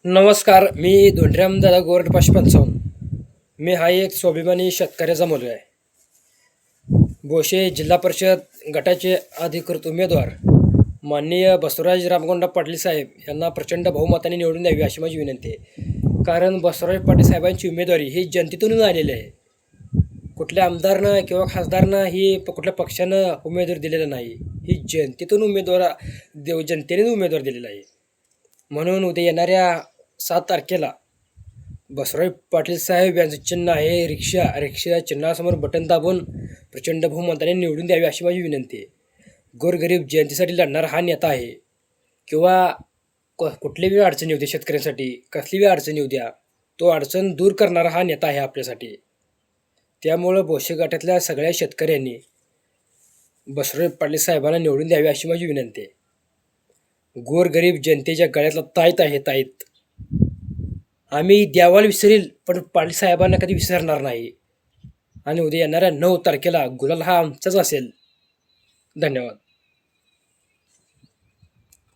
नमस्कार. मी धोंडराम दादा गोरड 555. मी हा एक स्वाभिमानी शेतकऱ्याचा मुलगा आहे. बोशे जिल्हा परिषद गटाचे अधिकृत उमेदवार माननीय बसवराज रामगोंडा पाटील साहेब यांना प्रचंड बहुमताने निवडून द्यावी अशी माझी विनंती आहे. कारण बसवराज पाटील साहेबांची उमेदवारी ही जनतेतून आलेली आहे. कुठल्या आमदारनं किंवा खासदारनं ही कुठल्या पक्षानं उमेदवार दिलेला नाही. ही जनतेतून जनतेने उमेदवार दिलेला आहे. म्हणून उद्या येणाऱ्या 7 तारखेला बसवराज पाटील साहेब यांचं चिन्ह आहे रिक्षा चिन्हासमोर बटन दाबून प्रचंड बहुमताने निवडून द्यावे अशी माझी विनंती आहे. गोरगरीब जनतेसाठी लढणारा हा नेता आहे. किंवा कुठलीही अडचण येऊ द्या, शेतकऱ्यांसाठी कसलीही अडचण येऊ द्या, तो अडचण दूर करणारा हा नेता आहे आपल्यासाठी. त्यामुळं बोशे गटातल्या सगळ्या शेतकऱ्यांनी बसवराज पाटील साहेबांना निवडून द्यावे अशी माझी विनंती आहे. गोरगरीब जनतेच्या गळ्यातला ताईत आहे ताईत. आम्ही देवाला विसरेल पण पाटील साहेबांना कधी विसरणार नाही. आणि उद्या येणाऱ्या 9 तारखेला गुलाल हा आमचाच असेल. धन्यवाद.